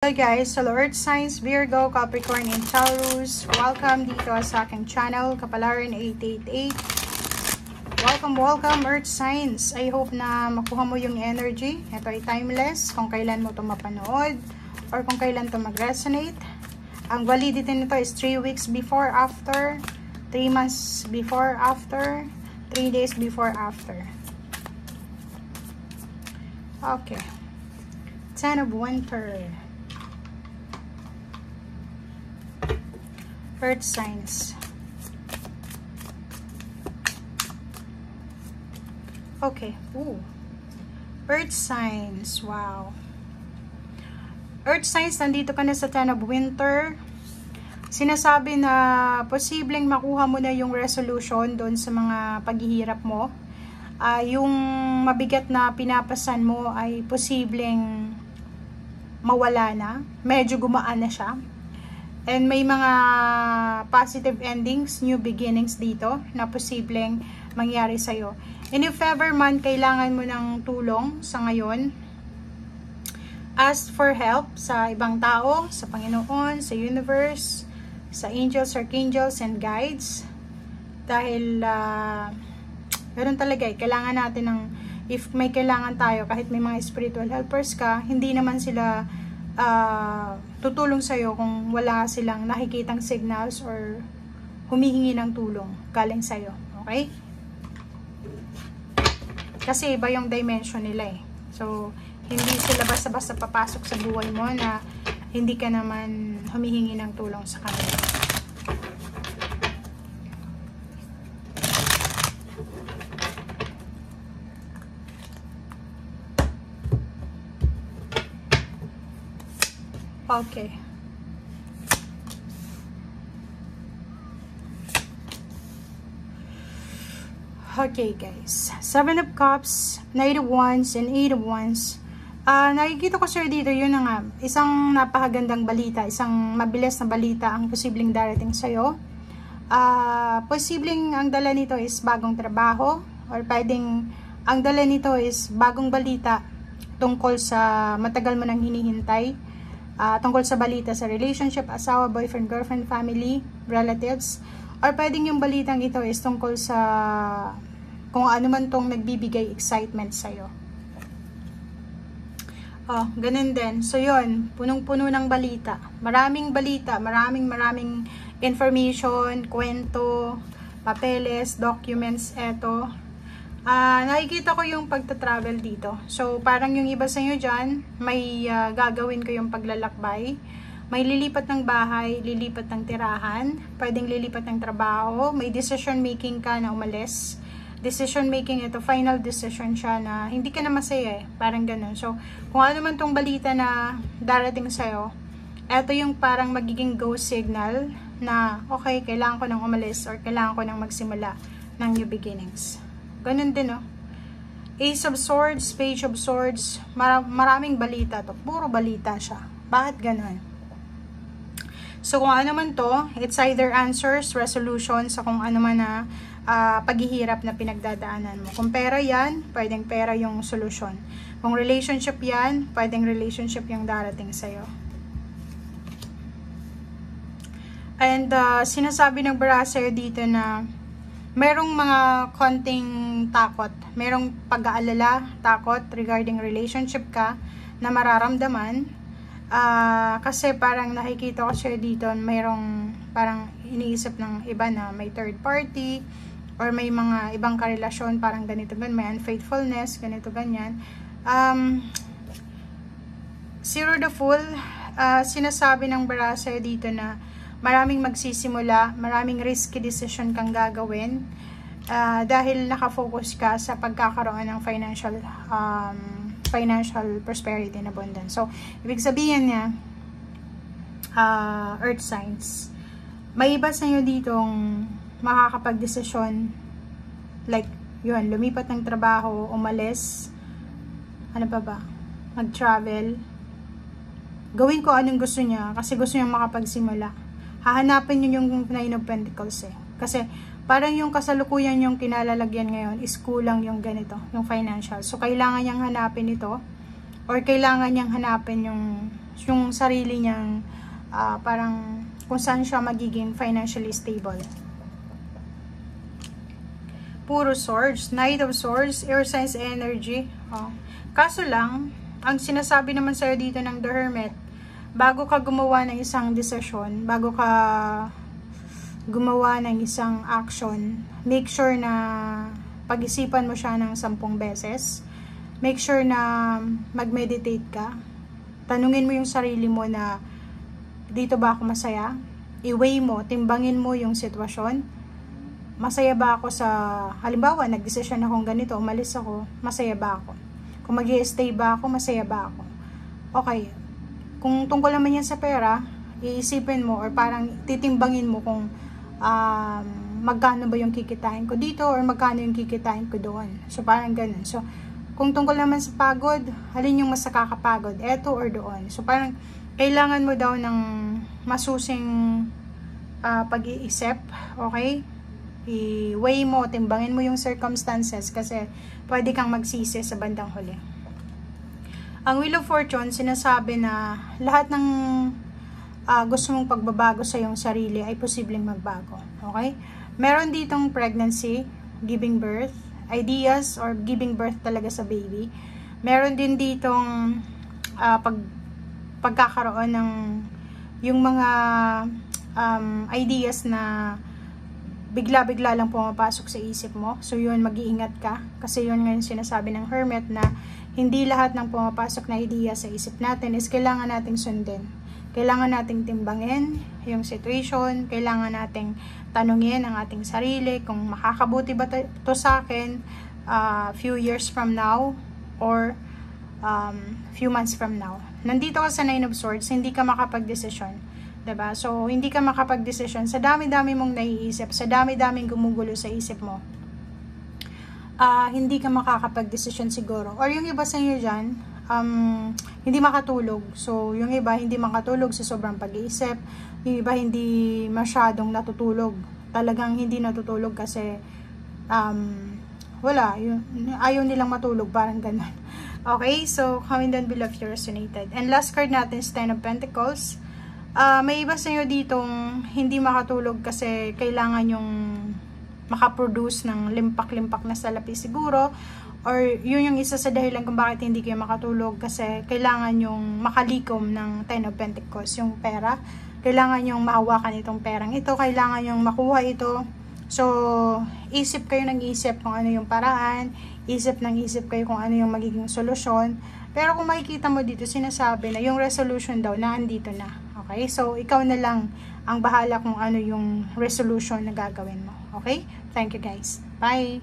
Hello guys, hello Earth Signs, Virgo, Capricorn, and Taurus. Welcome dito sa aking channel, Kapalaran 888. Welcome Earth Signs. I hope na makuha mo yung energy. Ito ay timeless kung kailan mo ito mapanood or kung kailan ito mag-resonate. Ang validity nito is 3 weeks before, after, 3 months before, after, 3 days before, after. Okay. 10 of Winter. Earth signs. Okay. Ooh. Earth signs. Wow. Earth signs, nandito ka na sa 10 of Winter. Sinasabi na posibleng makuha mo na yung resolution doon sa mga paghihirap mo. Yung mabigat na pinapasan mo ay posibleng mawala na. Medyo gumaan na siya. And may mga positive endings, new beginnings dito na posibleng mangyari sa'yo. And if ever man kailangan mo ng tulong sa ngayon, ask for help sa ibang tao, sa Panginoon, sa universe, sa angels, archangels, and guides. Dahil, ganoon talaga eh, kailangan natin ng, if may kailangan tayo, kahit may mga spiritual helpers ka, hindi naman sila tutulong sa'yo kung wala silang nakikitang signals or humihingi ng tulong galing sa'yo. Okay? Kasi iba yung dimension nila eh. So, hindi sila basta-basta papasok sa buhay mo na hindi ka naman humihingi ng tulong sa kanila. Okay. Okay guys. 7 of Cups, Knight of Wands, and 8 of Wands. Nakikita ko sir dito, yun na nga. Isang napakagandang balita, isang mabilis na balita ang posibleng darating sa'yo. Posibleng ang dala nito is bagong trabaho, or pwedeng ang dala nito is bagong balita tungkol sa matagal mo nang hinihintay. Tungkol sa balita sa relationship, asawa, boyfriend, girlfriend, family, relatives, or pwedeng yung balitang ito is tungkol sa kung ano man tong nagbibigay excitement sa'yo. Ganun din. So yun, punong-puno ng balita. Maraming balita, maraming information, kwento, papeles, documents, eto. Nakikita ko yung pagta-travel dito. So, parang yung iba sa inyo dyan, may gagawin ko yung paglalakbay. May lilipat ng bahay, lilipat ng tirahan, pwedeng lilipat ng trabaho, may decision making ka na umalis. Decision making, ito, final decision siya na hindi ka na masaya eh. Parang ganun. So, kung ano man tong balita na darating sa'yo, ito yung parang magiging go signal na, okay, kailangan ko nang umalis or kailangan ko nang magsimula ng new beginnings. Ganun din, no? Ace of Swords, Page of Swords, maraming balita to. Puro balita siya. Bakit ganun? So, kung ano man to, it's either answers, resolution sa kung ano man na paghihirap na pinagdadaanan mo. Kung pera yan, pwedeng pera yung solusyon. Kung relationship yan, pwedeng relationship yung darating sa'yo. And sinasabi ng brasser dito na merong mga konting takot, merong pag-aalala, takot regarding relationship ka na mararamdaman. Kasi parang nakikita ko siya dito, merong parang iniisip ng iba na may third party or may mga ibang karelasyon, parang ganito ganyan, may unfaithfulness, ganito ganyan. Zero the Fool, sinasabi ng brasser dito na maraming magsisimula, maraming risky decision kang gagawin dahil nakafocus ka sa pagkakaroon ng financial prosperity and abundance. So, ibig sabihin niya, Earth signs, may iba sa inyo ditong makakapag-desisyon like, yun, lumipat ng trabaho, umalis, ano pa ba, mag-travel, gawin ko anong gusto niya kasi gusto niya makapagsimula. Hahanapin nyo yung 9 of Pentacles eh. Kasi parang yung kasalukuyan yung kinalalagyan ngayon is kulang yung ganito, yung financial. So, kailangan niyang hanapin ito or kailangan niyang hanapin yung sarili niyang parang kung saan siya magiging financially stable. Puro swords, Knight of Swords, air signs energy. Kaso lang, ang sinasabi naman sa'yo dito ng The Hermit, bago ka gumawa ng isang desisyon, bago ka gumawa ng isang action, make sure na pag-isipan mo siya ng 10 beses. Make sure na mag-meditate ka. Tanungin mo yung sarili mo na, dito ba ako masaya? I-weigh mo, timbangin mo yung sitwasyon. Masaya ba ako sa, halimbawa, nag-decision akong ganito, umalis ako, masaya ba ako? Kung mag-i-stay ba ako, masaya ba ako? Okay, kung tungkol naman yan sa pera, iisipin mo or parang titimbangin mo kung magkano ba yung kikitain ko dito or magkano yung kikitain ko doon. So, parang ganun. So, kung tungkol naman sa pagod, halin yung mas nakakapagod, eto or doon. So, parang kailangan mo daw ng masusing pag-iisip, okay? I-weigh mo, timbangin mo yung circumstances kasi pwede kang magsisi sa bandang huli. Ang Wheel of Fortune, sinasabi na lahat ng gusto mong pagbabago sa iyong sarili ay posibleng magbago. Okay? Meron ditong pregnancy, giving birth, ideas or giving birth talaga sa baby. Meron din ditong pagkakaroon ng yung mga ideas na bigla-bigla lang pumapasok sa isip mo. So, yun, mag-iingat ka. Kasi yun ngayon sinasabi ng Hermit na hindi lahat ng pumapasok na idea sa isip natin is kailangan nating sundin. Kailangan nating timbangin yung situation. Kailangan nating tanungin ang ating sarili kung makakabuti ba to sa akin few years from now or few months from now. Nandito ka sa Nine of Swords, hindi ka makapag-desisyon. Diba? So, hindi ka makapag-desisyon sa dami-dami mong naiisip, sa dami-daming gumugulo sa isip mo. Hindi ka makakapag-desisyon siguro. Or yung iba sa inyo dyan, hindi makatulog. So, yung iba hindi makatulog sa sobrang pag-iisip. Yung iba hindi masyadong natutulog. Talagang hindi natutulog kasi wala. Ayaw nilang matulog. Parang ganun. Okay? So, comment down below if you resonated. And last card natin is Ten of Pentacles. May iba sa inyo ditong hindi makatulog kasi kailangan yung makaproduce ng limpak-limpak na salapi siguro, or yun yung isa sa dahilan kung bakit hindi kayo makatulog kasi kailangan yung makalikom ng Ten of Pentacles, yung pera. Kailangan yung mahawakan itong perang ito, kailangan yung makuha ito. So, isip kayo ng isip kung ano yung paraan, isip kayo kung ano yung magiging solusyon. Pero kung makikita mo dito, sinasabi na yung resolution daw na andito na. Okay? So, ikaw na lang ang bahala kung ano yung resolution na gagawin mo. Okay? Thank you guys. Bye!